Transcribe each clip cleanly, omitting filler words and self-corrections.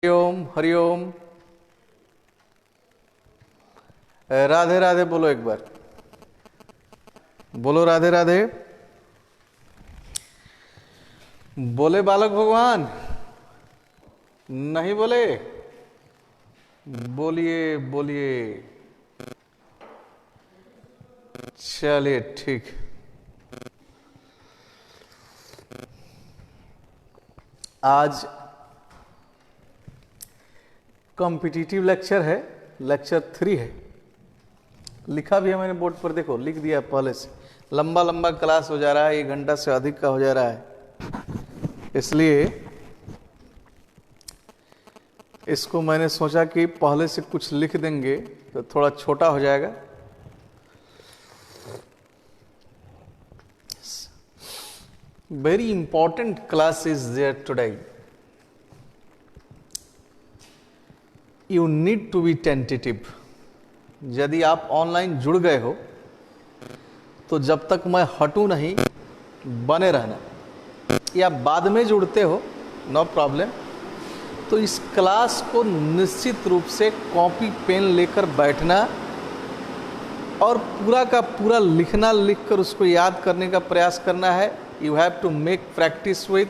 ओम हरिओम। राधे राधे बोलो, एक बार बोलो राधे राधे। बोले बालक भगवान? नहीं बोले? बोलिए बोलिए। चलिए ठीक। आज कॉम्पिटिटिव लेक्चर है, लेक्चर 3 है। लिखा भी है मैंने बोर्ड पर, देखो लिख दिया पहले से। लंबा लंबा क्लास हो जा रहा है, 1 घंटा से अधिक का हो जा रहा है, इसलिए इसको मैंने सोचा कि पहले से कुछ लिख देंगे तो थोड़ा छोटा हो जाएगा। Very important class is there today. You need to be tentative. यदि आप ऑनलाइन जुड़ गए हो तो जब तक मैं हटूं नहीं बने रहना, या बाद में जुड़ते हो नो प्रॉब्लम। तो इस क्लास को निश्चित रूप से कॉपी पेन लेकर बैठना और पूरा का पूरा लिखना, लिखकर उसको याद करने का प्रयास करना है। You have to make practice with.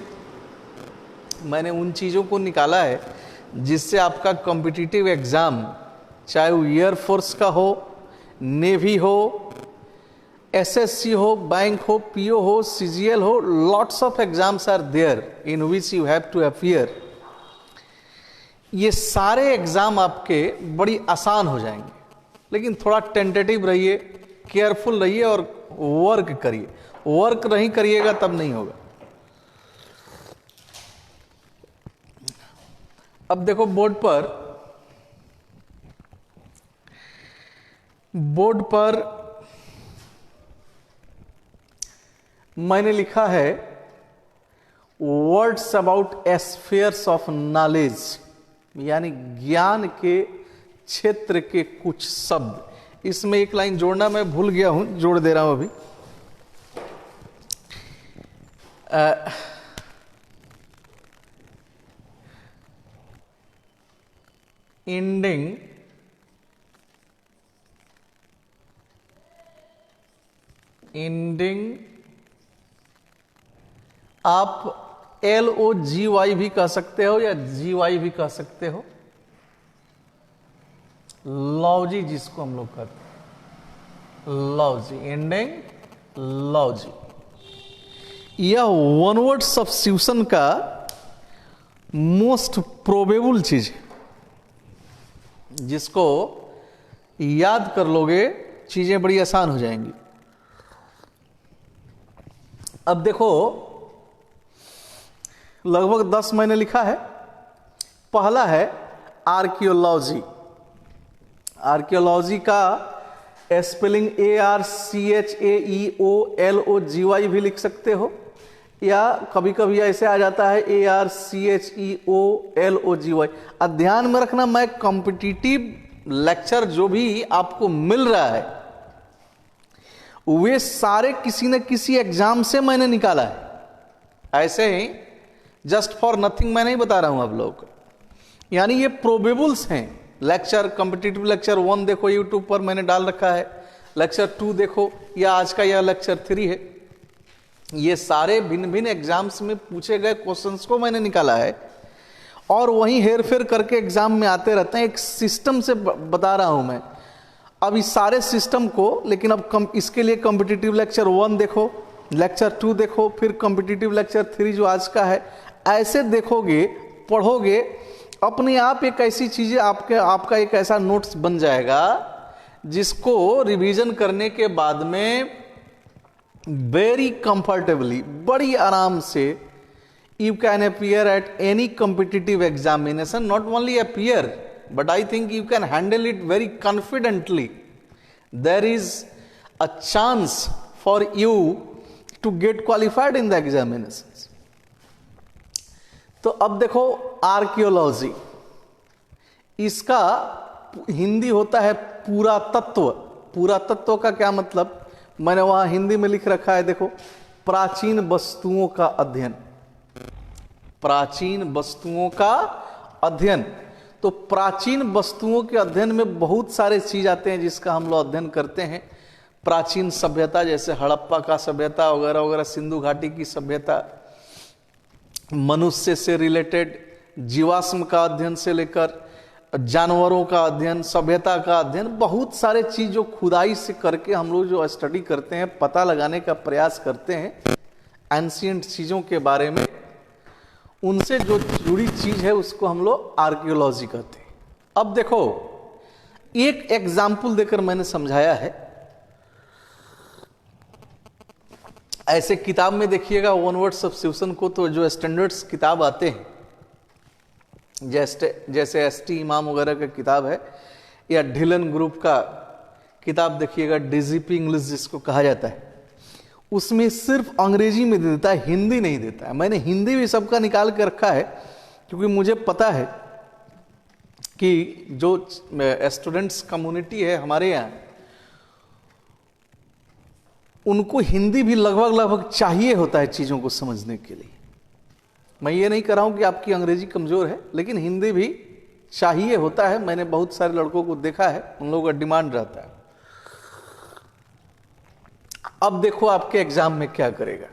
मैंने उन चीज़ों को निकाला है जिससे आपका कॉम्पिटिटिव एग्ज़ाम, चाहे वो एयरफोर्स का हो, नेवी हो, एसएससी हो, बैंक हो, पीओ हो, सीजीएल हो, lots of exams are there in which you have to appear. ये सारे एग्जाम आपके बड़ी आसान हो जाएंगे, लेकिन थोड़ा टेंटेटिव रहिए, केयरफुल रहिए और वर्क करिए। वर्क नहीं करिएगा तब नहीं होगा। अब देखो बोर्ड पर मैंने लिखा है वर्ड्स अबाउट एस्फेयर्स ऑफ नॉलेज, यानी ज्ञान के क्षेत्र के कुछ शब्द। इसमें एक लाइन जोड़ना मैं भूल गया हूं, जोड़ दे रहा हूं अभी। एंडिंग आप LOGY भी कह सकते हो या GY भी कह सकते हो। लॉजी जिसको हम लोग कहते हैं, लॉजी, एंडिंग लॉजी। यह वन वर्ड सब्स्टिट्यूशन का मोस्ट प्रोबेबल चीज है, जिसको याद कर लोगे चीजें बड़ी आसान हो जाएंगी। अब देखो लगभग 10 मैंने लिखा है। पहला है आर्कियोलॉजी। आर्कियोलॉजी का स्पेलिंग ARCHAEOLOGY भी लिख सकते हो, या कभी कभी ऐसे आ जाता है ARCHEOLOGY। ध्यान में रखना, मैं कॉम्पिटिटिव लेक्चर जो भी आपको मिल रहा है वे सारे किसी न किसी एग्जाम से मैंने निकाला है। ऐसे ही जस्ट फॉर नथिंग मैं नहीं बता रहा हूं आप लोगों को, यानी ये प्रोबेबल्स हैं। लेक्चर कॉम्पिटिटिव लेक्चर 1 देखो यूट्यूब पर मैंने डाल रखा है, लेक्चर 2 देखो, या आज का यह लेक्चर 3 है। ये सारे भिन्न भिन्न एग्जाम्स में पूछे गए क्वेश्चंस को मैंने निकाला है और वहीं हेर फेर करके एग्जाम में आते रहते हैं। एक सिस्टम से बता रहा हूं मैं अब इस सारे सिस्टम को। लेकिन अब इसके लिए कॉम्पिटिटिव लेक्चर 1 देखो, लेक्चर 2 देखो, फिर कॉम्पिटिटिव लेक्चर 3 जो आज का है। ऐसे देखोगे, पढ़ोगे, अपने आप एक ऐसी चीजें आपका एक ऐसा नोट्स बन जाएगा जिसको रिवीजन करने के बाद में वेरी कंफर्टेबली, बड़ी आराम से you can appear at any competitive examination. Not only appear, but I think you can handle it very confidently. There is a chance for you to get qualified in the examinations. तो अब देखो archaeology, इसका हिंदी होता है पुरातत्व। पुरातत्व का क्या मतलब, मैंने वहां हिंदी में लिख रखा है, देखो, प्राचीन वस्तुओं का अध्ययन। प्राचीन वस्तुओं का अध्ययन, तो प्राचीन वस्तुओं के अध्ययन में बहुत सारे चीज आते हैं जिसका हम लोग अध्ययन करते हैं। प्राचीन सभ्यता जैसे हड़प्पा का सभ्यता वगैरह वगैरह, सिंधु घाटी की सभ्यता, मनुष्य से रिलेटेड जीवाश्म का अध्ययन से लेकर जानवरों का अध्ययन, सभ्यता का अध्ययन, बहुत सारे चीज जो खुदाई से करके हम लोग जो स्टडी करते हैं, पता लगाने का प्रयास करते हैं एंशिएंट चीजों के बारे में, उनसे जो जुड़ी चीज है उसको हम लोग आर्कियोलॉजी कहते हैं। अब देखो एक एग्जाम्पल देकर मैंने समझाया है। ऐसे किताब में देखिएगा वन वर्ड सब्स्टिट्यूशन को, तो जो स्टैंडर्ड्स किताब आते हैं जैसे एसटी इमाम वगैरह का किताब है, या ढिलन ग्रुप का किताब देखिएगा, डीजीपी इंग्लिश जिसको कहा जाता है, उसमें सिर्फ अंग्रेजी में दे देता है, हिंदी नहीं देता है। मैंने हिंदी भी सबका निकाल के रखा है क्योंकि मुझे पता है कि जो स्टूडेंट्स कम्युनिटी है हमारे यहाँ, उनको हिंदी भी लगभग चाहिए होता है चीजों को समझने के लिए। मैं ये नहीं कह रहा हूं कि आपकी अंग्रेजी कमजोर है, लेकिन हिंदी भी चाहिए होता है। मैंने बहुत सारे लड़कों को देखा है, उन लोगों का डिमांड रहता है। अब देखो आपके एग्जाम में क्या करेगा,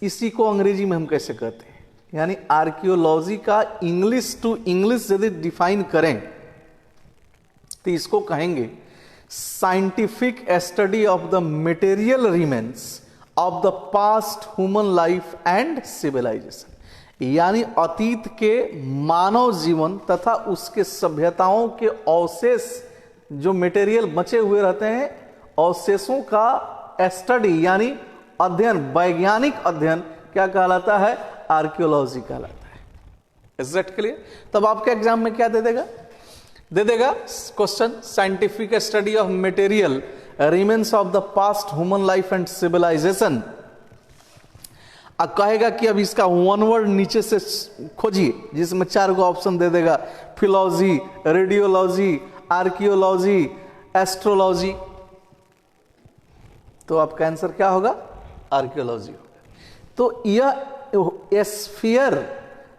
इसी को अंग्रेजी में हम कैसे कहते हैं, यानी आर्कियोलॉजी का इंग्लिश टू इंग्लिश यदि डिफाइन करें तो इसको कहेंगे scientific study of the material remains of the past human life and civilisation, यानी अतीत के मानव जीवन तथा उसके सभ्यताओं के अवशेष जो मटेरियल बचे हुए रहते हैं, अवशेषों का स्टडी यानी अध्ययन, वैज्ञानिक अध्ययन क्या कहलाता है, आर्कियोलॉजी कहलाता है। Is that clear? तब आपके एग्जाम में क्या दे देगा question, scientific study of material remains of the past human life and civilisation. अब कहेगा कि अब इसका वन वर्ड नीचे से खोजिए, जिसमें 4 को ऑप्शन दे देगा, फिलॉजी, रेडियोलॉजी, आर्कियोलॉजी, एस्ट्रोलॉजी। तो आपका आंसर क्या होगा, आर्कियोलॉजी होगा। तो यह एस्फीयर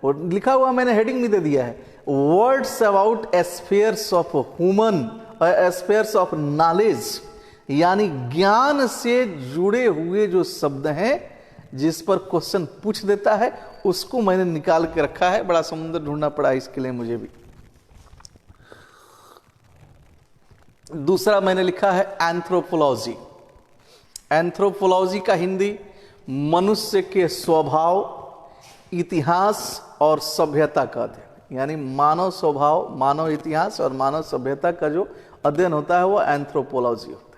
लिखा हुआ मैंने हेडिंग में दे दिया है, words about spheres of human, spheres of knowledge, यानी ज्ञान से जुड़े हुए जो शब्द हैं जिस पर क्वेश्चन पूछ देता है, उसको मैंने निकाल के रखा है। बड़ा समुद्र ढूंढना पड़ा इसके लिए मुझे भी। दूसरा मैंने लिखा है एंथ्रोपोलॉजी। एंथ्रोपोलॉजी का हिंदी मनुष्य के स्वभाव, इतिहास और सभ्यता का अध्ययन, यानी मानव स्वभाव, मानव इतिहास और मानव सभ्यता का जो अध्ययन होता है वो एंथ्रोपोलॉजी होता है।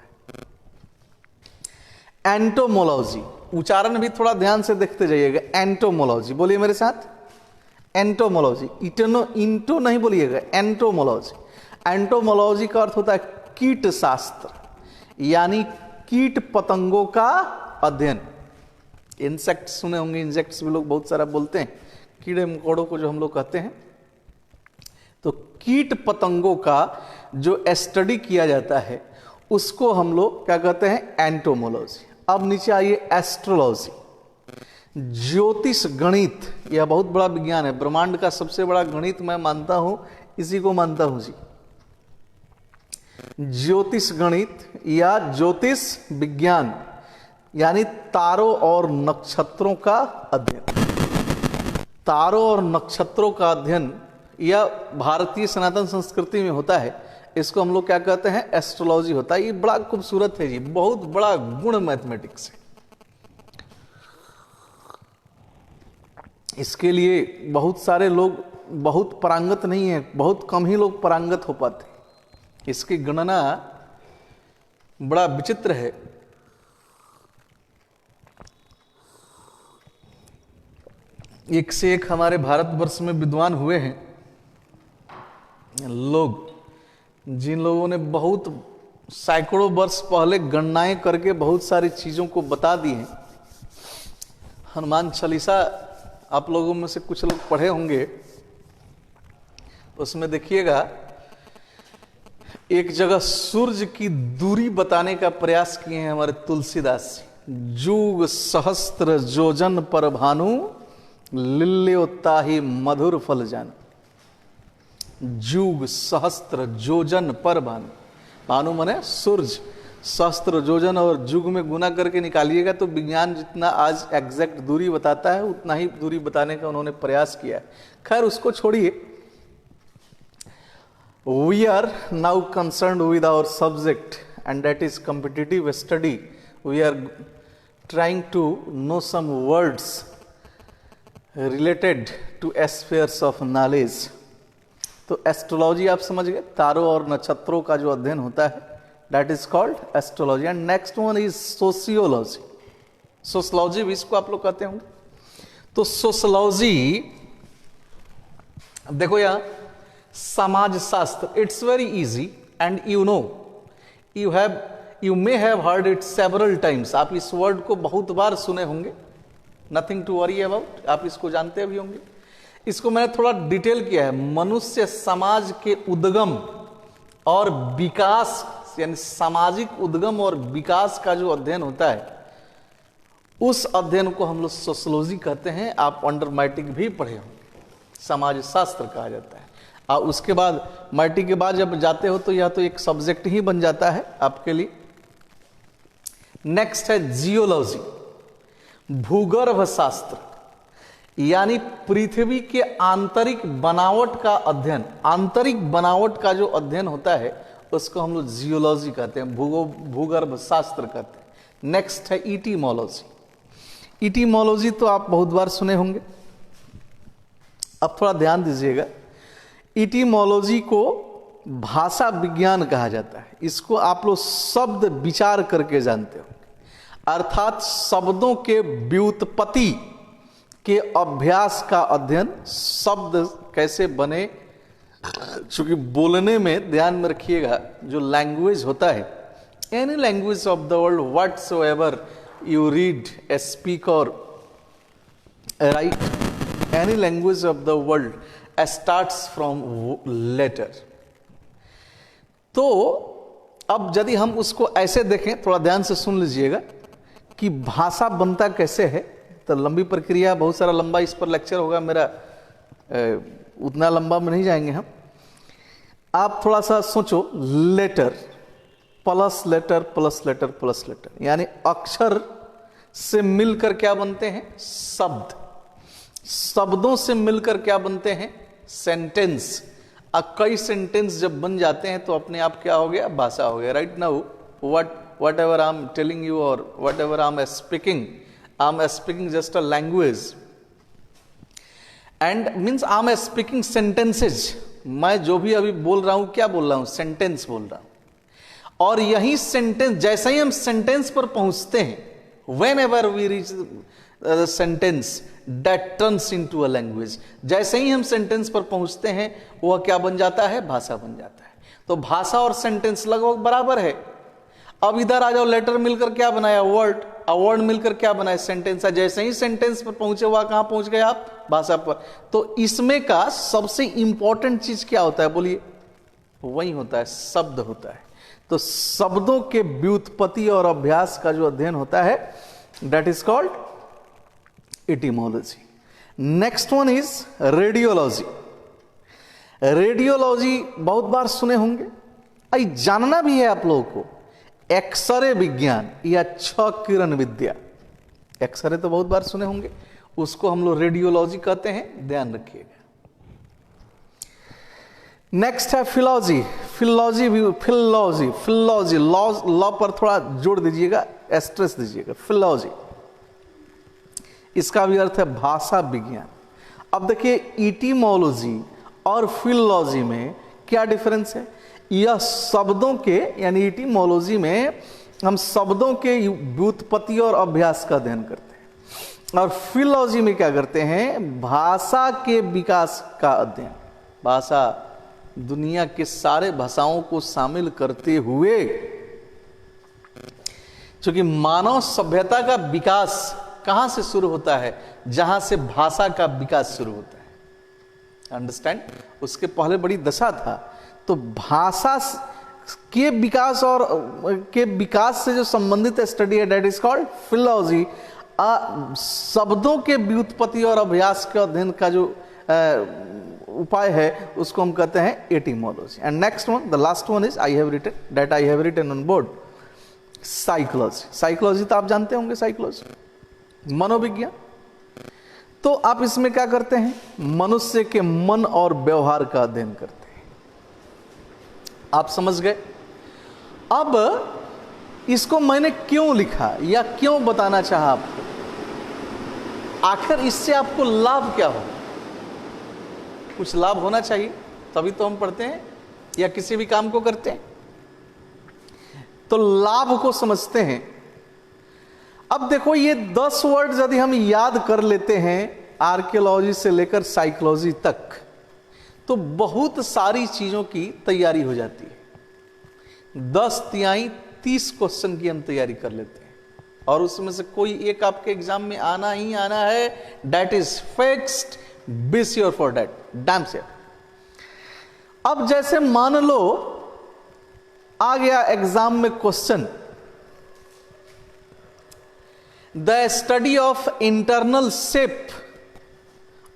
एंटोमोलॉजी, उच्चारण भी थोड़ा ध्यान से देखते जाइएगा। एंटोमोलॉजी बोलिए मेरे साथ, एंटोमोलॉजी, इंटो नहीं बोलिएगा, एंटोमोलॉजी। एंटोमोलॉजी का अर्थ होता है कीट शास्त्र, यानी कीट पतंगों का अध्ययन। इंसेक्ट सुने होंगे, इंसेक्ट्स भी लोग बहुत सारा बोलते हैं, कीड़े मकोड़ों को जो हम लोग कहते हैं। तो कीट पतंगों का जो स्टडी किया जाता है उसको हम लोग क्या कहते हैं, एंटोमोलॉजी। अब नीचे आइए, एस्ट्रोलॉजी, ज्योतिष गणित। यह बहुत बड़ा विज्ञान है, ब्रह्मांड का सबसे बड़ा गणित मैं मानता हूं, इसी को मानता हूं जी, ज्योतिष गणित या ज्योतिष विज्ञान, यानी तारों और नक्षत्रों का अध्ययन। तारों और नक्षत्रों का अध्ययन यह भारतीय सनातन संस्कृति में होता है, इसको हम लोग क्या कहते हैं, एस्ट्रोलॉजी होता है। ये बड़ा खूबसूरत है जी, बहुत बड़ा गुण मैथमेटिक्स है। इसके लिए बहुत सारे लोग बहुत पारंगत नहीं है, बहुत कम ही लोग पारंगत हो पाते। इसकी गणना बड़ा विचित्र है। एक से एक हमारे भारतवर्ष में विद्वान हुए हैं लोग, जिन लोगों ने बहुत सैकड़ों वर्ष पहले गणनाएं करके बहुत सारी चीजों को बता दी हैं। हनुमान चालीसा आप लोगों में से कुछ लोग पढ़े होंगे, उसमें देखिएगा एक जगह सूर्य की दूरी बताने का प्रयास किए हैं हमारे तुलसीदास जी। जुग सहस्त्र जोजन पर भानु, लिल्योताहि मधुर फल जान। जुग, सहस्त्र, योजन पर भानु। भानु माने सूरज, सहस्त्र, योजन और जुग में गुना करके निकालिएगा तो विज्ञान जितना आज एग्जैक्ट दूरी बताता है उतना ही दूरी बताने का उन्होंने प्रयास किया है। खैर उसको छोड़िए। We are now concerned with our subject and that is competitive study. We are trying to know some words related to spheres of knowledge. तो एस्ट्रोलॉजी आप समझ गए, तारों और नक्षत्रों का जो अध्ययन होता है that is called astrology and next one is sociology। Sociology भी इसको आप लोग कहते होंगे। तो सोशलॉजी देखो यहां समाज शास्त्र, it's very easy and you know you may have heard it several times. आप इस वर्ड को बहुत बार सुने होंगे, नथिंग टू वरी अबाउट, आप इसको जानते भी होंगे। इसको मैंने थोड़ा डिटेल किया है। मनुष्य समाज के उद्गम और विकास यानी सामाजिक उद्गम और विकास का जो अध्ययन होता है उस अध्ययन को हम लोग सोशलॉजी कहते हैं। आप अंडर मैट्रिक भी पढ़े होंगे, समाज शास्त्र कहा जाता है। और उसके बाद मैट्रिक के बाद जब जाते हो तो यह तो एक सब्जेक्ट ही बन जाता है आपके लिए। नेक्स्ट है जियोलॉजी, भूगर्भ शास्त्र, यानी पृथ्वी के आंतरिक बनावट का अध्ययन। आंतरिक बनावट का जो अध्ययन होता है उसको हम लोग जियोलॉजी कहते हैं, भूगर्भ शास्त्र कहते हैं। नेक्स्ट है इटीमोलॉजी। इटीमोलॉजी तो आप बहुत बार सुने होंगे, अब थोड़ा ध्यान दीजिएगा। इटीमोलॉजी को भाषा विज्ञान कहा जाता है। इसको आप लोग शब्द विचार करके जानते होंगे, अर्थात शब्दों के व्युत्पत्ति के अभ्यास का अध्ययन। शब्द कैसे बने, चूंकि बोलने में ध्यान में रखिएगा जो लैंग्वेज होता है, any language of the world whatsoever you read, speak और write, any language of the world starts from letter. तो अब यदि हम उसको ऐसे देखें, थोड़ा ध्यान से सुन लीजिएगा कि भाषा बनता कैसे है। तो लंबी प्रक्रिया, बहुत सारा लंबा इस पर लेक्चर होगा मेरा, उतना लंबा में नहीं जाएंगे हम। आप थोड़ा सा सोचो, letter plus letter plus letter plus letter, यानी अक्षर से मिलकर क्या बनते हैं, शब्द। शब्दों से मिलकर क्या बनते हैं, सेंटेंस। कई सेंटेंस जब बन जाते हैं तो अपने आप क्या हो गया, भाषा हो गया। Right now whatever I am telling you और whatever I am speaking just a language and means I am speaking sentences. मैं जो भी अभी बोल रहा हूं, क्या बोल रहा हूं, सेंटेंस बोल रहा हूं। और यही सेंटेंस, जैसे ही हम सेंटेंस पर पहुंचते हैं, whenever we reach sentence that turns into a language. जैसे ही हम सेंटेंस पर पहुंचते हैं वह क्या बन जाता है, भाषा बन जाता है। तो भाषा और सेंटेंस लगभग बराबर है। अब इधर आ जाओ, लेटर मिलकर क्या बनाया, वर्ड। वर्ड मिलकर क्या बनाया, सेंटेंस। जैसे ही सेंटेंस पर पहुंचे वह कहां पहुंच गए आप, भाषा पर। तो इसमें का सबसे इंपॉर्टेंट चीज क्या होता है, बोलिए, वही होता है, शब्द होता है। तो शब्दों के व्युत्पत्ति और अभ्यास का जो अध्ययन होता है that is called etymology. Next one is radiology. Radiology बहुत बार सुने होंगे, आई जानना भी है आप लोगों को। एक्सरे विज्ञान या छह किरण विद्या, एक्सरे तो बहुत बार सुने होंगे, उसको हम लोग रेडियोलॉजी कहते हैं, ध्यान रखिएगा। नेक्स्ट है फिलॉजी। फिलॉजी लॉ पर थोड़ा जोड़ दीजिएगा, स्ट्रेस दीजिएगा। फिलॉजी, इसका भी अर्थ है भाषा विज्ञान। अब देखिए, इटिमोलॉजी और फिलॉजी में क्या डिफरेंस है। यह शब्दों के, यानी इटिमोलॉजी में हम शब्दों के व्युत्पत्ति और अभ्यास का अध्ययन करते हैं, और फिलॉजी में क्या करते हैं, भाषा के विकास का अध्ययन। भाषा, दुनिया के सारे भाषाओं को शामिल करते हुए, क्योंकि मानव सभ्यता का विकास कहां से शुरू होता है, जहां से भाषा का विकास शुरू होता है। अंडरस्टैंड, उसके पहले बड़ी दशा था। तो भाषा के विकास और के विकास से जो संबंधित स्टडी है दैट इज कॉल्ड फिलॉजी। शब्दों के व्युत्पत्ति और अभ्यास के अध्ययन का जो उपाय है उसको हम कहते हैं etymology. And next one, the last one is I have written on board, psychology. Psychology तो आप जानते होंगे, साइकोलॉजी मनोविज्ञान। तो आप इसमें क्या करते हैं, मनुष्य के मन और व्यवहार का अध्ययन करते हैं। आप समझ गए। अब इसको मैंने क्यों लिखा या क्यों बताना चाहा आपको, आखिर इससे आपको लाभ क्या हो? कुछ लाभ होना चाहिए, तभी तो हम पढ़ते हैं या किसी भी काम को करते हैं। तो लाभ को समझते हैं। अब देखो, ये 10 वर्ड यदि हम याद कर लेते हैं आर्कियोलॉजी से लेकर साइकोलॉजी तक, तो बहुत सारी चीजों की तैयारी हो जाती है। 10 तिहाई 30 क्वेश्चन की हम तैयारी कर लेते हैं, और उसमें से कोई एक आपके एग्जाम में आना ही आना है। That is fixed, be sure for that, damn sure. अब जैसे मान लो आ गया एग्जाम में question, the study of internal shape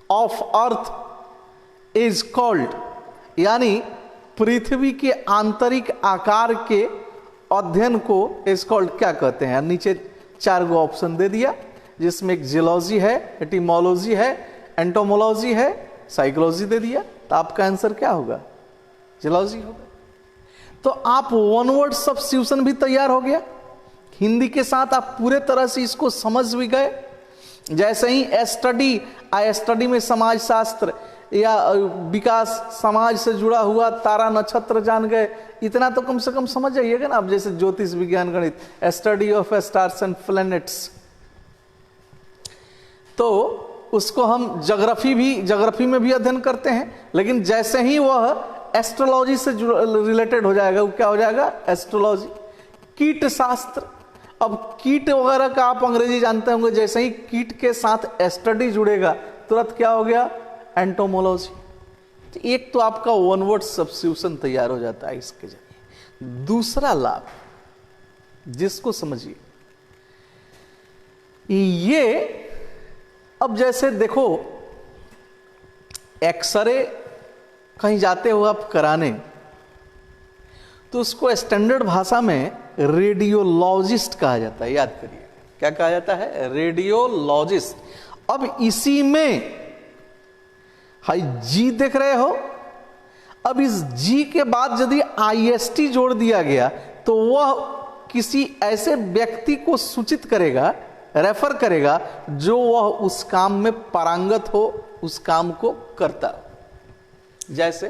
of earth is called, यानी पृथ्वी के आंतरिक आकार के अध्ययन को इज कॉल्ड क्या कहते हैं। नीचे 4 गो ऑप्शन दे दिया, जिसमें एक जियोलॉजी है, एटिमोलॉजी है, एंटोमोलॉजी है, साइकोलॉजी दे दिया। तो आपका आंसर क्या होगा? जियोलॉजी होगा। तो आप वन वर्ड सब्स्टिट्यूशन भी तैयार हो गया। हिंदी के साथ आप पूरे तरह से इसको समझ भी गए। जैसे ही स्टडी में समाज शास्त्र या विकास, समाज से जुड़ा हुआ तारा नक्षत्र जान गए, इतना तो कम से कम समझ जाइएगा ना। अब जैसे ज्योतिष विज्ञान गणित, study of stars and planets, तो उसको हम ज्योग्राफी में भी अध्ययन करते हैं। लेकिन जैसे ही वह एस्ट्रोलॉजी से रिलेटेड हो जाएगा, वो क्या हो जाएगा? एस्ट्रोलॉजी। कीट शास्त्र, अब कीट वगैरह का आप अंग्रेजी जानते होंगे, जैसे ही कीट के साथ स्टडी जुड़ेगा तुरंत क्या हो गया? एंटोमोलॉजी। तो एक तो आपका वन वर्ड सब्स्टिट्यूशन तैयार हो जाता है इसके जरिए। दूसरा लाभ जिसको समझिए, ये अब जैसे देखो, एक्सरे कहीं जाते हो आप कराने, तो उसको स्टैंडर्ड भाषा में रेडियोलॉजिस्ट कहा जाता है। याद करिए, क्या कहा जाता है? रेडियोलॉजिस्ट। अब इसी में हाई जी देख रहे हो, अब इस जी के बाद यदि आईएसटी जोड़ दिया गया तो वह किसी ऐसे व्यक्ति को सूचित करेगा, रेफर करेगा, जो वह उस काम में पारंगत हो, उस काम को करता। जैसे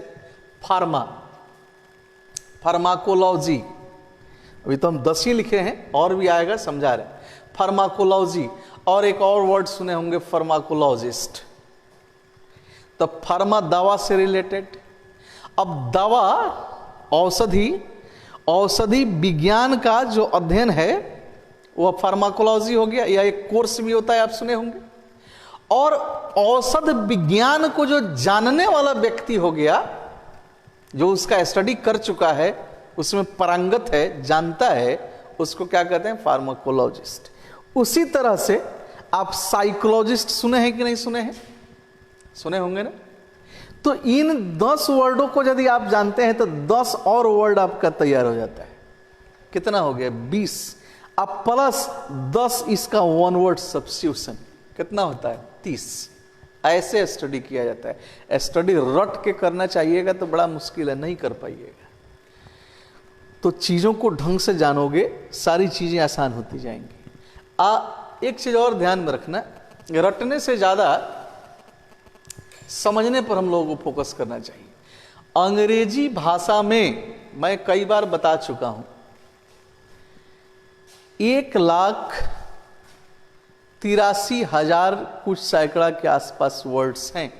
फार्माकोलॉजी, अभी तो हम 10 ही लिखे हैं, और भी आएगा, समझा रहे। फार्माकोलॉजी, और एक और वर्ड सुने होंगे फार्माकोलॉजिस्ट। तो फार्मा दवा से रिलेटेड। अब दवा, औषधि विज्ञान का जो अध्ययन है वह फार्माकोलॉजी हो गया, या एक कोर्स भी होता है, आप सुने होंगे। और औषध विज्ञान को जो जानने वाला व्यक्ति हो गया, जो उसका स्टडी कर चुका है, उसमें पारंगत है, जानता है, उसको क्या कहते हैं? फार्माकोलॉजिस्ट। उसी तरह से आप साइकोलॉजिस्ट सुने हैं कि नहीं सुने हैं? सुने होंगे ना। तो इन 10 वर्डों को यदि आप जानते हैं तो 10 और वर्ड आपका तैयार हो जाता है। कितना हो गया? 20। अब प्लस 10 इसका वन वर्ड सब्स्टिट्यूशन, कितना होता है? 30। ऐसे स्टडी किया जाता है। स्टडी रट के करना चाहिएगा तो बड़ा मुश्किल है, नहीं कर पाइएगा। तो चीजों को ढंग से जानोगे, सारी चीजें आसान होती जाएंगी। एक चीज और ध्यान में रखना, रटने से ज्यादा समझने पर हम लोगों को फोकस करना चाहिए। अंग्रेजी भाषा में मैं कई बार बता चुका हूं, 1,83,000 कुछ सैकड़ा के आसपास वर्ड्स हैं।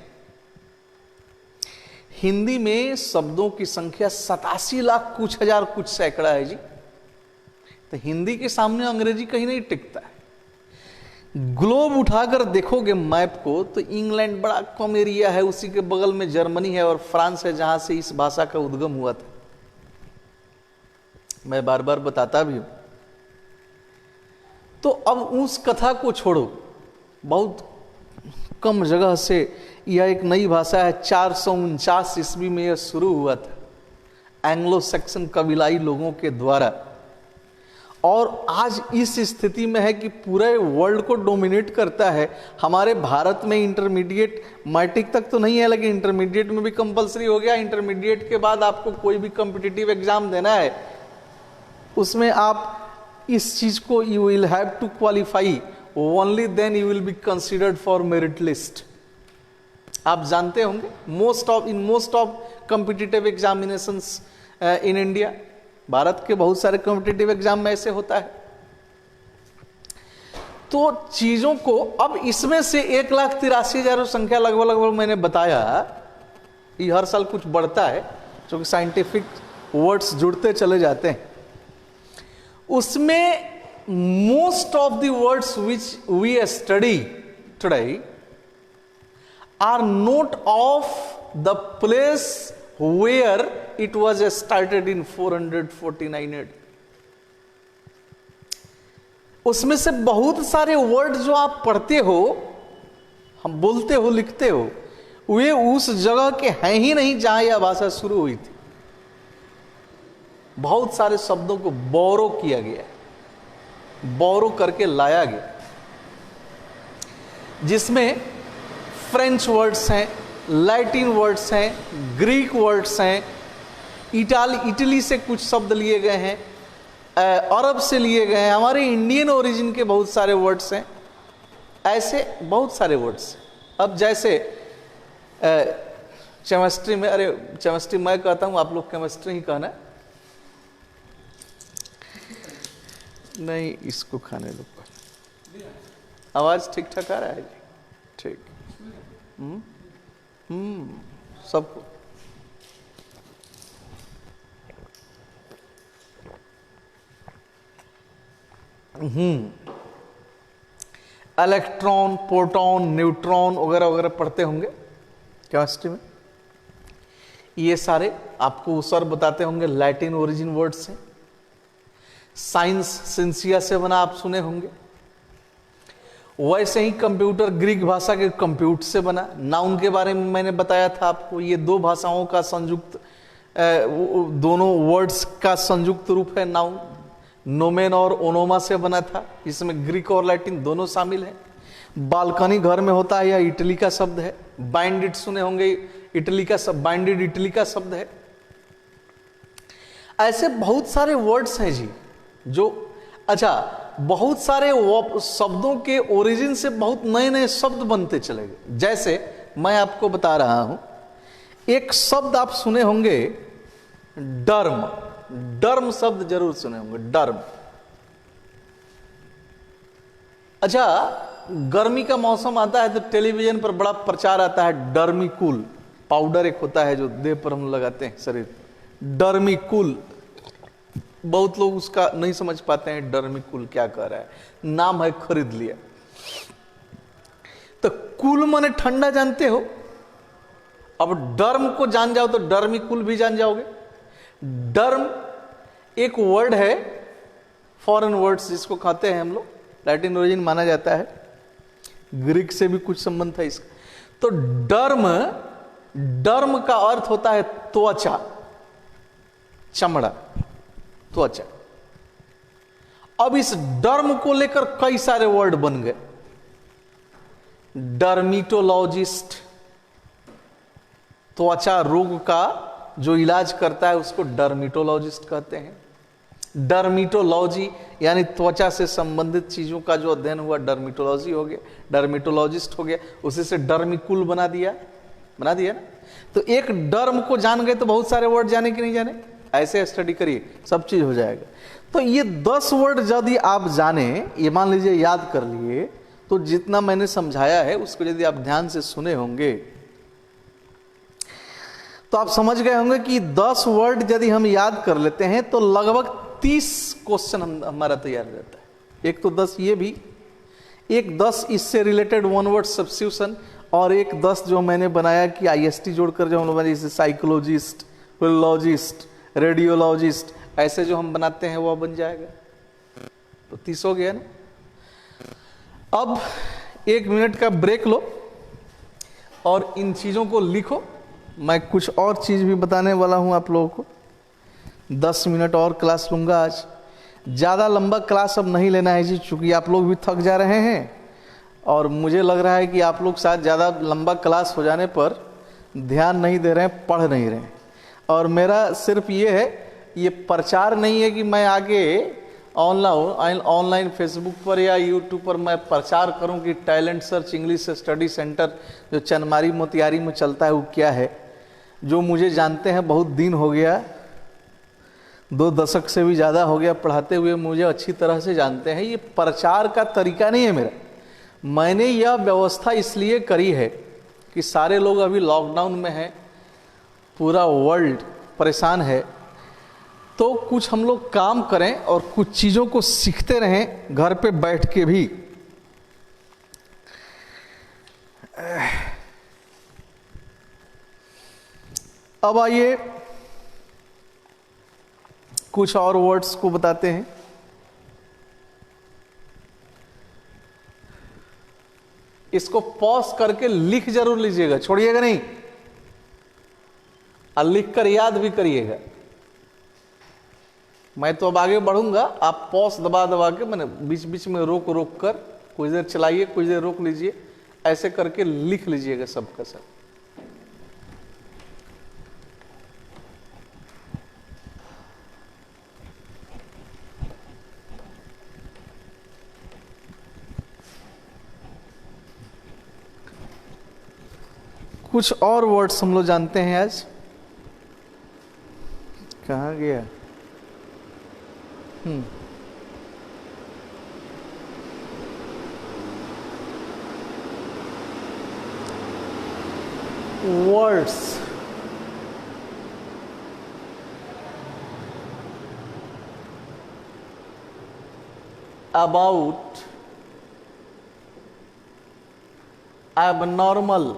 हिंदी में शब्दों की संख्या 87 लाख कुछ हजार कुछ सैकड़ा है जी। तो हिंदी के सामने अंग्रेजी कहीं नहीं टिकता है। ग्लोब उठाकर देखोगे मैप को, तो इंग्लैंड बड़ा कम एरिया है, उसी के बगल में जर्मनी है और फ्रांस है, जहां से इस भाषा का उद्गम हुआ था। मैं बार बार बताता भी हूं। तो अब उस कथा को छोड़ो, बहुत कम जगह से यह एक नई भाषा है। 449 ईस्वी में यह शुरू हुआ था एंग्लो सैक्सन कबीलाई लोगों के द्वारा, और आज इस स्थिति में है कि पूरे वर्ल्ड को डोमिनेट करता है। हमारे भारत में इंटरमीडिएट मैट्रिक तक तो नहीं है, लेकिन इंटरमीडिएट में भी कंपलसरी हो गया। इंटरमीडिएट के बाद आपको कोई भी कॉम्पिटिटिव एग्जाम देना है, उसमें आप इस चीज को you will have to qualify, only then you will be considered for merit list. आप जानते होंगे most of competitive examinations in India, भारत के बहुत सारे कॉम्पिटिटिव एग्जाम में ऐसे होता है। तो चीजों को अब इसमें से 1,83,000 संख्या लगभग मैंने बताया, ये हर साल कुछ बढ़ता है क्योंकि साइंटिफिक वर्ड्स जुड़ते चले जाते हैं। उसमें most of the words which we study today are not of the place where it was started in 449 AD। उसमें से बहुत सारे वर्ड जो आप पढ़ते हो, हम बोलते हो, लिखते हो, वे उस जगह के हैं ही नहीं जहां यह भाषा शुरू हुई थी। बहुत सारे शब्दों को बोरो किया गया, बोरो करके लाया गया, जिसमें फ्रेंच वर्ड्स हैं, लैटिन वर्ड्स हैं, ग्रीक वर्ड्स हैं, इटली से कुछ शब्द लिए गए हैं, अरब से लिए गए हैं, हमारे इंडियन ओरिजिन के बहुत सारे वर्ड्स हैं, ऐसे बहुत सारे वर्ड्स। अब जैसे केमिस्ट्री में, अरे केमिस्ट्री मैं कहता हूं, आप लोग केमिस्ट्री ही कहना, नहीं इसको खाने लो। आवाज ठीक ठाक आ रहा है जी? ठीक। सबको इलेक्ट्रॉन, प्रोटॉन, न्यूट्रॉन वगैरह वगैरह पढ़ते होंगे केमिस्ट्री में। ये सारे आपको सर बताते होंगे लैटिन ओरिजिन वर्ड से। साइंस सिंसिया से बना, आप सुने होंगे। वैसे ही कंप्यूटर ग्रीक भाषा के कंप्यूट से बना। नाउन के बारे में मैंने बताया था आपको, ये दो भाषाओं का संयुक्त, दोनों वर्ड्स का संयुक्त रूप है नाउन। नोमेन और ओनोमा से बना था, इसमें ग्रीक और लैटिन दोनों शामिल है। बालकनी घर में होता है, यह इटली का शब्द है। बाइंडेड सुने होंगे, इटली का शब्द, बाइंडेड इटली का शब्द है। ऐसे बहुत सारे वर्ड्स हैं जी जो, अच्छा, बहुत सारे शब्दों के ओरिजिन से बहुत नए नए शब्द बनते चले गए। जैसे मैं आपको बता रहा हूं, एक शब्द आप सुने होंगे डर्म। डर्म शब्द जरूर सुने होंगे, डर्म। अच्छा, गर्मी का मौसम आता है तो टेलीविजन पर बड़ा प्रचार आता है डर्मिकूल। पाउडर एक होता है जो देह पर हम लगाते हैं शरीर पर, डर्मिकूल। बहुत लोग उसका नहीं समझ पाते हैं डर्मिकूल क्या कह रहा है, नाम है, खरीद लिया। तो कूल माने ठंडा जानते हो, अब डर्म को जान जाओ तो डर्मिकूल भी जान जाओगे। डर्म एक वर्ड है, फॉरेन वर्ड्स जिसको खाते हैं हम लोग, लैटिन ओरिजिन माना जाता है, ग्रीक से भी कुछ संबंध था इसका। तो डर्म, डर्म का अर्थ होता है त्वचा, चमड़ा, त्वचा। अब इस डर्म को लेकर कई सारे वर्ड बन गए। डर्मिटोलॉजिस्ट, त्वचा रोग का जो इलाज करता है उसको डर्मिटोलॉजिस्ट कहते हैं। डर्मिटोलॉजी यानी त्वचा से संबंधित चीजों का जो अध्ययन हुआ, डर्मिटोलॉजी हो गया, डर्मिटोलॉजिस्ट हो गया। उसी से डर्मिकूल बना दिया ना। तो एक डर्म को जान गए तो बहुत सारे वर्ड जाने कि नहीं जाने, ऐसे स्टडी करिए, सब चीज हो जाएगा। तो ये 10 वर्ड यदि आप जाने, ये मान लीजिए याद कर लिए, तो जितना मैंने समझाया है उसको यदि आप ध्यान से सुने होंगे तो आप समझ गए होंगे कि 10 वर्ड यदि हम याद कर लेते हैं तो लगभग 30 क्वेश्चन हमारा तैयार रहता है। एक तो 10 ये भी, एक 10 इससे रिलेटेड वन वर्ड सब्स्टिट्यूशन, और एक 10 जो मैंने बनाया कि आईएसटी जोड़कर जो हम लोग जैसे साइकोलॉजिस्ट, फिलोलॉजिस्ट, रेडियोलॉजिस्ट, ऐसे जो हम बनाते हैं वह बन जाएगा। तो 30 हो गया ना। अब 1 मिनट का ब्रेक लो, और इन चीज़ों को लिखो। मैं कुछ और चीज़ भी बताने वाला हूँ आप लोगों को। 10 मिनट और क्लास लूँगा आज। ज़्यादा लंबा क्लास अब नहीं लेना है जी, चूँकि आप लोग भी थक जा रहे हैं और मुझे लग रहा है कि आप लोग शायद ज़्यादा लंबा क्लास हो जाने पर ध्यान नहीं दे रहे हैं, पढ़ नहीं रहे हैं। और मेरा सिर्फ ये है, ये प्रचार नहीं है कि मैं आगे ऑनलाइन फेसबुक पर या यूट्यूब पर मैं प्रचार करूं कि talent search English study centre जो चनमारी मोतिहारी में चलता है वो क्या है। जो मुझे जानते हैं बहुत दिन हो गया, 2 दशक से भी ज़्यादा हो गया पढ़ाते हुए, मुझे अच्छी तरह से जानते हैं। ये प्रचार का तरीका नहीं है मेरा। मैंने यह व्यवस्था इसलिए करी है कि सारे लोग अभी लॉकडाउन में हैं, पूरा वर्ल्ड परेशान है, तो कुछ हम लोग काम करें और कुछ चीज़ों को सीखते रहें घर पे बैठ के भी। अब आइए कुछ और वर्ड्स को बताते हैं। इसको पॉज करके लिख जरूर लीजिएगा, छोड़िएगा नहीं, और लिख कर याद भी करिएगा। मैं तो अब आगे बढ़ूंगा, आप पॉज दबा दबा के, मैंने बीच बीच में रोक रोक कर कुछ देर चलाइए, कुछ देर रोक लीजिए, ऐसे करके लिख लीजिएगा सबका सब। कुछ और वर्ड्स हम लोग जानते हैं आज। कहाँ गया? Words about abnormal।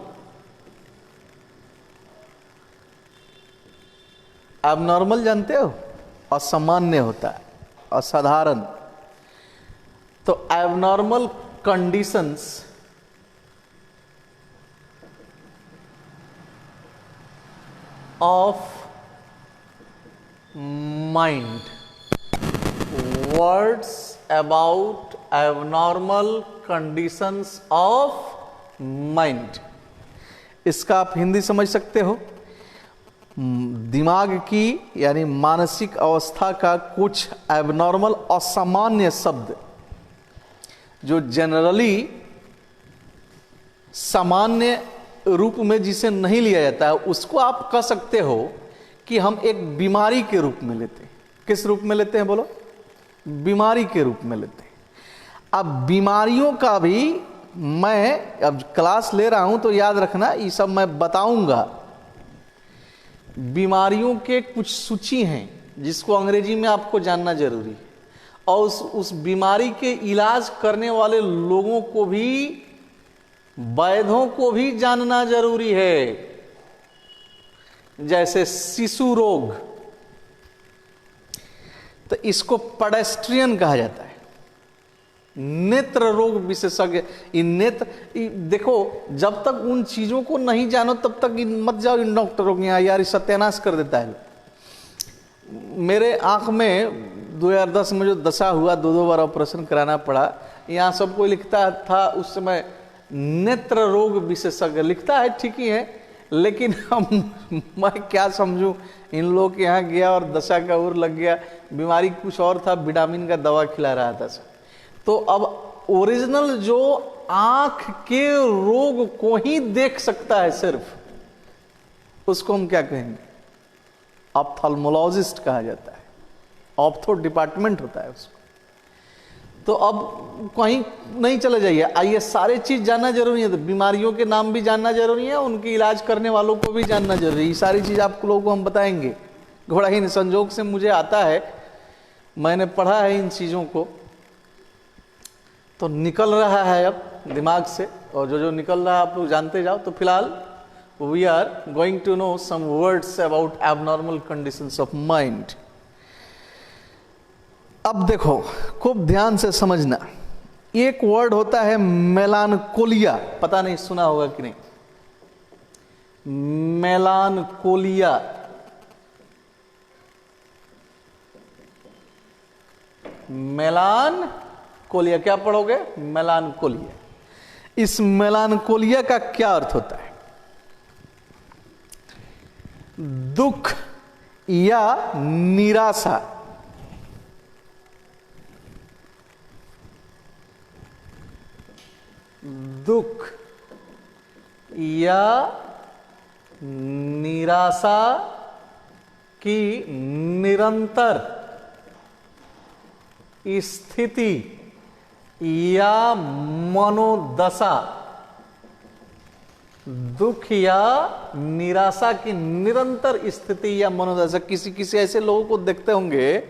एबनॉर्मल जानते हो? असामान्य होता है, असाधारण। तो abnormal conditions of mind. Words about abnormal conditions of mind. इसका आप हिंदी समझ सकते हो, दिमाग की यानी मानसिक अवस्था का कुछ एबनॉर्मल असामान्य शब्द जो जनरली सामान्य रूप में जिसे नहीं लिया जाता है, उसको आप कह सकते हो कि हम एक बीमारी के रूप में लेते हैं। किस रूप में लेते हैं बोलो? बीमारी के रूप में लेते हैं। अब बीमारियों का भी मैं अब क्लास ले रहा हूं तो याद रखना, ये सब मैं बताऊंगा। बीमारियों के कुछ सूची हैं जिसको अंग्रेजी में आपको जानना जरूरी है, और उस बीमारी के इलाज करने वाले लोगों को भी, वैद्यों को भी जानना जरूरी है। जैसे शिशु रोग, तो इसको पेडेस्ट्रियन कहा जाता है। नेत्र रोग विशेषज्ञ, नेत्र देखो, जब तक उन चीजों को नहीं जानो तब तक मत जाओ इन डॉक्टरों के यहाँ, यार ये सत्यानाश कर देता है। मेरे आंख में 2010 में जो दशा हुआ, 2 बार ऑपरेशन कराना पड़ा। यहाँ सबको लिखता था उस समय नेत्र रोग विशेषज्ञ लिखता है, ठीक ही है, लेकिन मैं क्या समझूं, इन लोगों के यहाँ गया और दशा का उर लग गया। बीमारी कुछ और था, विटामिन का दवा खिला रहा था सब। तो अब ओरिजिनल जो आंख के रोग को ही देख सकता है सिर्फ, उसको हम क्या कहेंगे? ऑप्थेल्मोलॉजिस्ट कहा जाता है। ऑप्थो डिपार्टमेंट होता है उसको। तो अब कहीं नहीं चले जाइए, आइए सारे चीज जानना जरूरी है। तो बीमारियों के नाम भी जानना जरूरी है, उनकी इलाज करने वालों को भी जानना जरूरी है। ये सारी चीज आप लोगों को हम बताएंगे। घोड़ा ही संजोग से मुझे आता है, मैंने पढ़ा है इन चीजों को, तो निकल रहा है अब दिमाग से, और जो जो निकल रहा है आप लोग जानते जाओ। तो फिलहाल we are going to know some words about abnormal conditions of mind. अब देखो, खूब ध्यान से समझना। एक वर्ड होता है मेलानकोलिया, पता नहीं सुना होगा कि नहीं। मेलानकोलिया, मेलानकोलिया, क्या पढ़ोगे? मेलानकोलिया। इस मेलानकोलिया का क्या अर्थ होता है? दुख या निराशा। दुख या निराशा की निरंतर स्थिति या मनोदशा। दुख या निराशा की निरंतर स्थिति या मनोदशा। किसी किसी ऐसे लोगों को देखते होंगे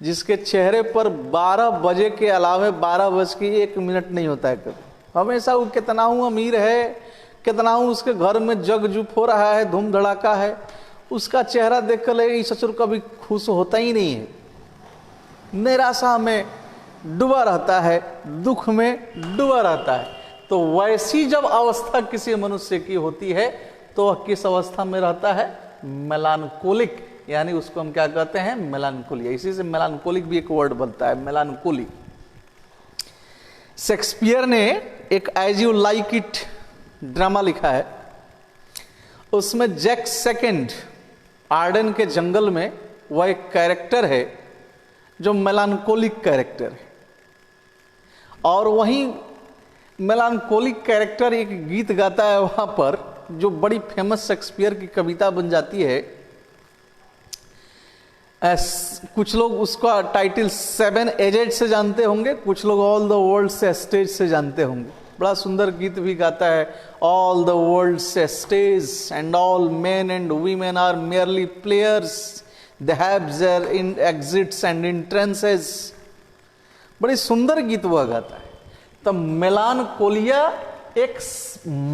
जिसके चेहरे पर 12 बजे के अलावे 12 बज के 1 मिनट नहीं होता है कभी। हमेशा वो कितना हूं अमीर है, कितना हूं उसके घर में जग जुप हो रहा है, धूम धड़ाका है, उसका चेहरा देख कर लगे ससुर कभी खुश होता ही नहीं है। निराशा में डूबा रहता है, दुख में डूबा रहता है। तो वैसी जब अवस्था किसी मनुष्य की होती है तो वह किस अवस्था में रहता है? मेलानकोलिक, यानी उसको हम क्या कहते हैं? मेलानकोलिया। इसी से मेलानकोलिक भी एक वर्ड बनता है, मेलानकोली। शेक्सपियर ने एक as you like it drama लिखा है। उसमें जैक सेकंड आर्डन के जंगल में वह एक कैरेक्टर है जो मेलानकोलिक कैरेक्टर है, और वहीं मेलानकोलिक कैरेक्टर एक गीत गाता है वहां पर, जो बड़ी फेमस शेक्सपियर की कविता बन जाती है। कुछ लोग उसका टाइटल 7 एजेड से जानते होंगे, कुछ लोग ऑल द वर्ल्ड से स्टेज से जानते होंगे। बड़ा सुंदर गीत भी गाता है। ऑल द वर्ल्ड से stage and all men and women are merely players, they have their in exits and entrances. बड़ी सुंदर गीत वह गाता है। तब मेलानकोलिया एक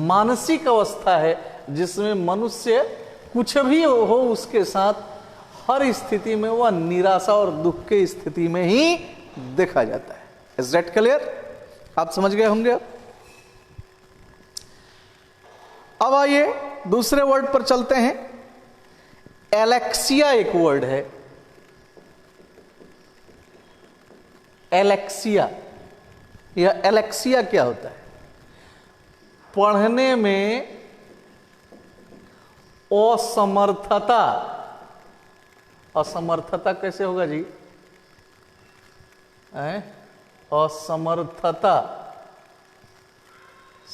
मानसिक अवस्था है जिसमें मनुष्य कुछ भी हो उसके साथ हर स्थिति में वह निराशा और दुख की स्थिति में ही देखा जाता है। Is that clear? आप समझ गए होंगे। अब आइए दूसरे वर्ड पर चलते हैं। एलेक्सिया एक वर्ड है। एलेक्सिया, यह एलेक्सिया क्या होता है? पढ़ने में असमर्थता। असमर्थता कैसे होगा जी? असमर्थता,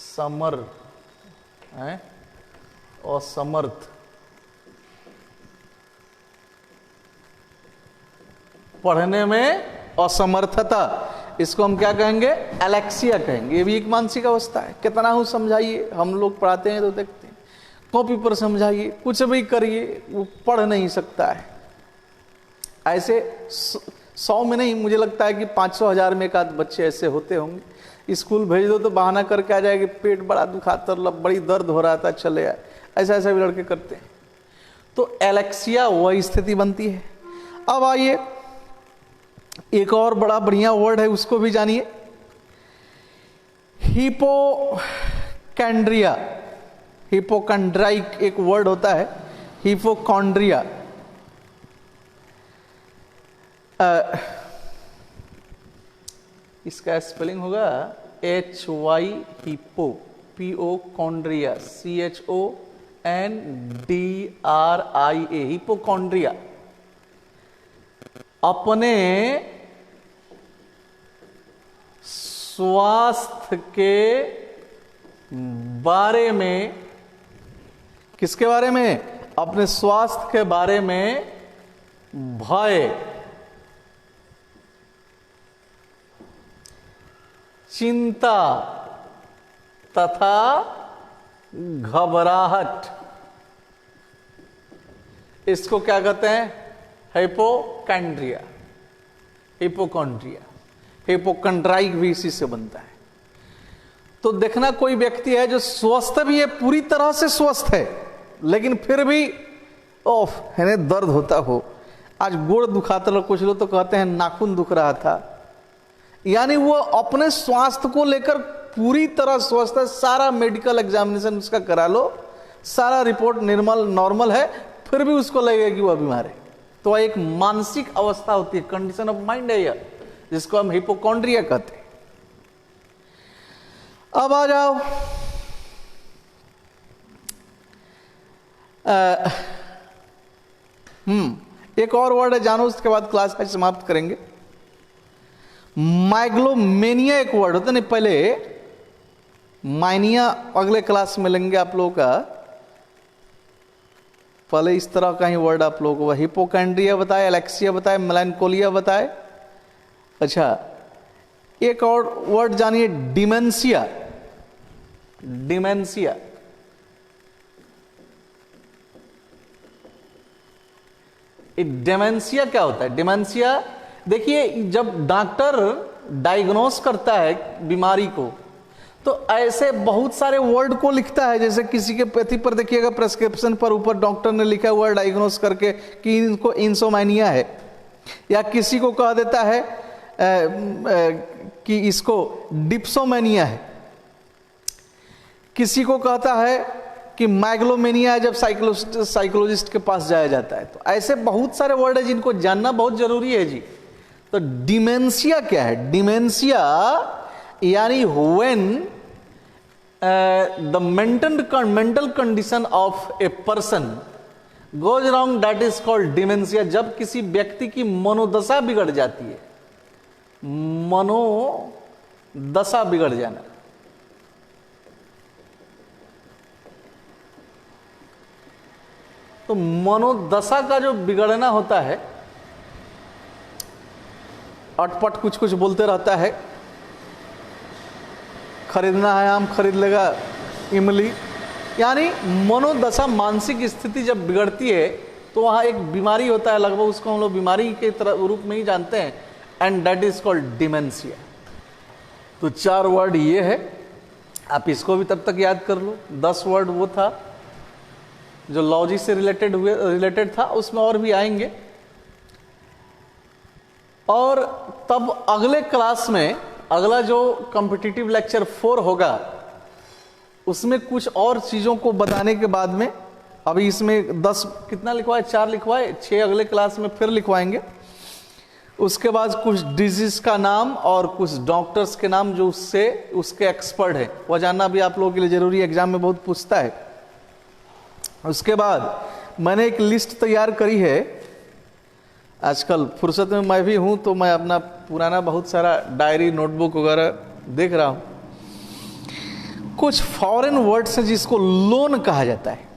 समर असमर्थ, पढ़ने में असमर्थता, इसको हम क्या कहेंगे? एलेक्सिया कहेंगे। ये भी एक मानसिक अवस्था है। कितना हूं समझाइए, हम लोग पढ़ाते हैं तो देखते हैं, कॉपी पर समझाइए, कुछ भी करिए, वो पढ़ नहीं सकता है। ऐसे 100 में नहीं, मुझे लगता है कि 500-1000 में एक आध बच्चे ऐसे होते होंगे। स्कूल भेज दो तो बहाना करके आ जाएगी, पेट बड़ा दुखाता, बड़ी दर्द हो रहा था, चले आए। ऐसा ऐसा भी लड़के करते हैं। तो एलेक्सिया वह स्थिति बनती है। अब आइए एक और बड़ा बढ़िया वर्ड है, उसको भी जानिए। हिपोकैंड्रिया। हिपोकैंड्राइक एक वर्ड होता है, हिपोकॉन्ड्रिया। इसका स्पेलिंग होगा HY हिपो, PO-कॉन्ड्रिया, CHONDRIA, हिपोकॉन्ड्रिया। अपने स्वास्थ्य के बारे में, किसके बारे में? अपने स्वास्थ्य के बारे में भय, चिंता तथा घबराहट, इसको क्या कहते हैं? हिपोकैंड्रिया, हिपोकॉन्ड्रिया। हिपोकॉन्ड्राइक भी इसी से बनता है। तो देखना, कोई व्यक्ति है जो स्वस्थ भी है, पूरी तरह से स्वस्थ है, लेकिन फिर भी है दर्द होता हो। आज गोड़ दुखाता लो, कुछ लोग तो कहते हैं नाखून दुख रहा था। यानी वो अपने स्वास्थ्य को लेकर पूरी तरह स्वस्थ है, सारा मेडिकल एग्जामिनेशन उसका करा लो, सारा रिपोर्ट नॉर्मल है, फिर भी उसको लगेगा कि वह बीमार है। तो एक मानसिक अवस्था होती है, कंडीशन ऑफ माइंड है यह, जिसको हम हिपोकॉन्ड्रिया कहते हैं। अब आ जाओ एक और वर्ड है, जानो, उसके बाद क्लास आज समाप्त करेंगे। माइग्लोमेनिया एक वर्ड होता है, नहीं पहले माइनिया अगले क्लास में लेंगे आप लोगों का, पहले इस तरह का ही वर्ड आप लोगों को, हिपोकैंड्रिया बताए, एलेक्सिया बताए, मेलानकोलिया बताए। अच्छा, एक और वर्ड जानिए, डिमेंशिया। डिमेंशिया डिमेंशिया क्या होता है? डिमेंशिया देखिए, जब डॉक्टर डायग्नोस करता है बीमारी को, तो ऐसे बहुत सारे वर्ड को लिखता है। जैसे किसी के पैथी पर देखिएगा, प्रेस्क्रिप्शन पर ऊपर डॉक्टर ने लिखा हुआ डायग्नोस करके कि इनको इंसोमानिया है, या किसी को कह देता है कि इसको डिप्सोमेनिया है, किसी को कहता है कि माइग्लोमेनिया है जब साइकोलॉजिस्ट के पास जाया जाता है। तो ऐसे बहुत सारे वर्ड है जिनको जानना बहुत जरूरी है जी। तो डिमेंशिया क्या है? डिमेंशिया यानी when the mental condition of a person goes wrong, that is called dementia. जब किसी व्यक्ति की मनोदशा बिगड़ जाती है, मनोदशा बिगड़ जाना, तो मनोदशा का जो बिगड़ना होता है, अटपट कुछ कुछ बोलते रहता है, खरीदना है आम खरीद लेगा इमली, यानी मनोदशा, मानसिक स्थिति जब बिगड़ती है तो वहाँ एक बीमारी होता है, लगभग उसको हम लोग बीमारी के तरह रूप में ही जानते हैं, and that is called dementia. तो 4 वर्ड ये है, आप इसको भी तब तक याद कर लो। 10 वर्ड वो था जो लॉजी से रिलेटेड था, उसमें और भी आएंगे। और तब अगले क्लास में, अगला जो कॉम्पिटिटिव लेक्चर 4 होगा, उसमें कुछ और चीजों को बताने के बाद में, अभी इसमें 10 कितना लिखवाए, 4 लिखवाए, 6 अगले क्लास में फिर लिखवाएंगे। उसके बाद कुछ डिजीज का नाम और कुछ डॉक्टर्स के नाम जो उसके एक्सपर्ट है, वह जानना भी आप लोगों के लिए जरूरी है, एग्जाम में बहुत पूछता है। उसके बाद मैंने एक लिस्ट तैयार करी है, आजकल फुर्सत में मैं भी हूं, तो मैं अपना पुराना बहुत सारा डायरी नोटबुक वगैरह देख रहा हूं। कुछ फॉरेन वर्ड्स हैं जिसको लोन कहा जाता है,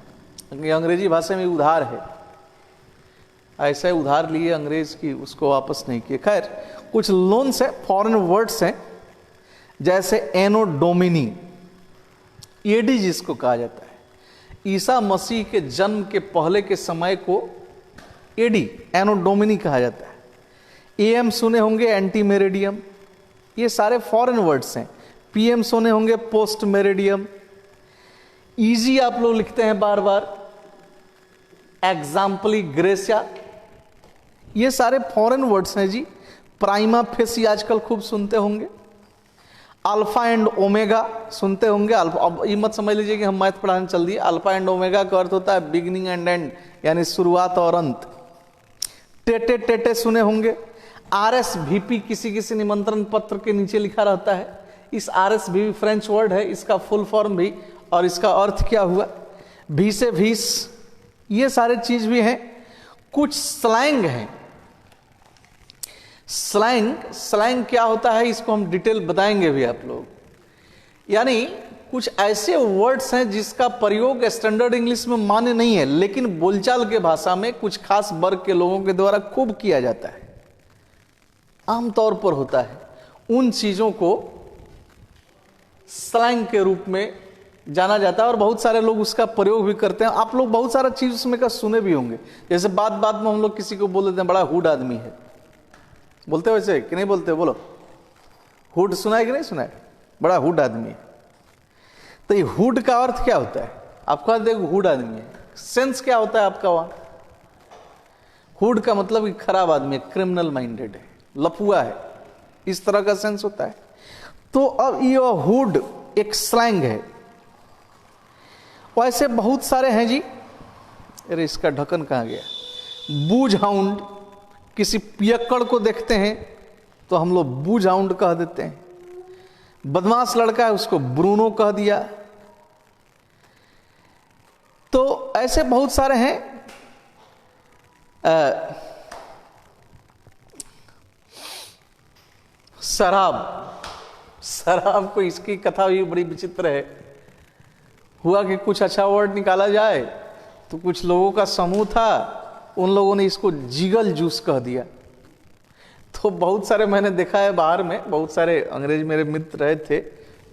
अंग्रेजी भाषा में उधार है, ऐसा उधार लिए अंग्रेज की, उसको वापस नहीं किए। खैर, कुछ लोन्स है, फॉरेन वर्ड्स हैं, जैसे एनो डोमिनी, एडी जिसको कहा जाता है, ईसा मसीह के जन्म के पहले के समय को एडी, एनो डोमिनी कहा जाता है। एएम सुने होंगे, एंटी मेरिडियम, ये सारे फॉरेन वर्ड्स हैं। पीएम सुने होंगे, पोस्ट मेरिडियम। इजी आप लोग लिखते हैं बार बार, एग्जाम्पली ग्रेसिया, ये सारे फॉरेन वर्ड्स हैं जी। प्राइमा फेसी आजकल खूब सुनते होंगे, अल्फा एंड ओमेगा सुनते होंगे। अब ये मत समझ लीजिए कि हम मैथ पढ़ाने चल दिए। अल्फा एंड ओमेगा का अर्थ होता है बिगिनिंग एंड एंड, यानी शुरुआत और अंत। टेटे टेटे सुने होंगे। RSVP किसी किसी निमंत्रण पत्र के नीचे लिखा रहता है। इस RSVP फ्रेंच वर्ड है, इसका फुल फॉर्म भी और इसका अर्थ क्या हुआ, भी से भीस, ये सारे चीज भी हैं। कुछ स्लैंग हैं। स्लैंग क्या होता है, इसको हम डिटेल बताएंगे भी आप लोग। यानी कुछ ऐसे वर्ड्स हैं जिसका प्रयोग स्टैंडर्ड इंग्लिश में मान्य नहीं है, लेकिन बोलचाल के भाषा में कुछ खास वर्ग के लोगों के द्वारा खूब किया जाता है, आमतौर पर होता है। उन चीजों को स्लैंग के रूप में जाना जाता है और बहुत सारे लोग उसका प्रयोग भी करते हैं। आप लोग बहुत सारा चीज उसमें का सुने भी होंगे। जैसे बात बात में हम लोग किसी को बोल देते हैं बड़ा हुड आदमी है, बोलते हो वैसे कि नहीं बोलते? बोलो, हुड सुना है कि नहीं सुना है? बड़ा हुड आदमी है। तो ये हुड का अर्थ क्या होता है? आपका देखो हुड आदमी है, सेंस क्या होता है आपका वहां? हुड का मतलब कि खराब आदमी है, क्रिमिनल माइंडेड है, लफुआ है, इस तरह का सेंस होता है। तो अब ये हुड एक स्लैंग है वैसे बहुत सारे हैं जी। अरे इसका ढक्कन कहाँ गया? बूझ हाउंड, किसी पियक्कड़ को देखते हैं तो हम लोग बूझ हाउंड कह देते हैं। बदमाश लड़का है उसको ब्रूनो कह दिया। तो ऐसे बहुत सारे हैं। शराब को, इसकी कथा भी बड़ी विचित्र है। हुआ कि कुछ अच्छा वर्ड निकाला जाए तो कुछ लोगों का समूह था, उन लोगों ने इसको जिगल जूस कह दिया। तो बहुत सारे मैंने देखा है बाहर में, बहुत सारे अंग्रेज मेरे मित्र रहे थे,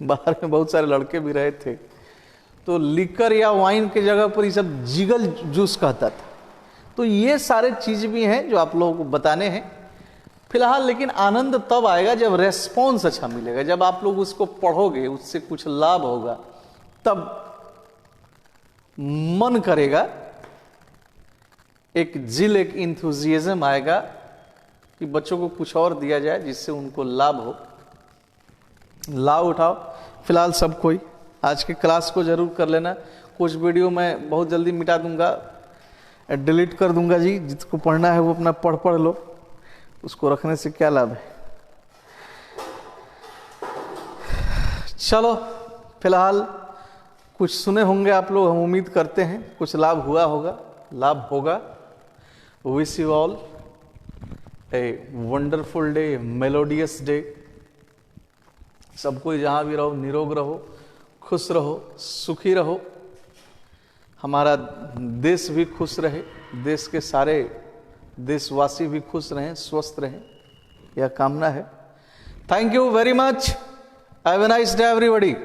बाहर में बहुत सारे लड़के भी रहे थे, तो लिकर या वाइन के जगह पर ये सब जिगल जूस कहता था। तो ये सारे चीज भी हैं जो आप लोगों को बताने हैं फिलहाल। लेकिन आनंद तब आएगा जब रेस्पॉन्स अच्छा मिलेगा, जब आप लोग उसको पढ़ोगे, उससे कुछ लाभ होगा, तब मन करेगा, एक जिल, एक इंथुजियाज्म आएगा कि बच्चों को कुछ और दिया जाए जिससे उनको लाभ हो। लाभ उठाओ। फिलहाल सब कोई आज के क्लास को जरूर कर लेना। कुछ वीडियो मैं बहुत जल्दी मिटा दूंगा, डिलीट कर दूंगा जी। जिसको पढ़ना है वो अपना पढ़ लो, उसको रखने से क्या लाभ है। चलो फिलहाल कुछ सुने होंगे आप लोग, हम उम्मीद करते हैं कुछ लाभ हुआ होगा, लाभ होगा। Wish you all a wonderful day, melodious day. सब कोई जहां भी रहो निरोग रहो, खुश रहो, सुखी रहो। हमारा देश भी खुश रहे, देश के सारे देशवासी भी खुश रहें, स्वस्थ रहें, यह कामना है। Thank you very much. Have a nice day everybody.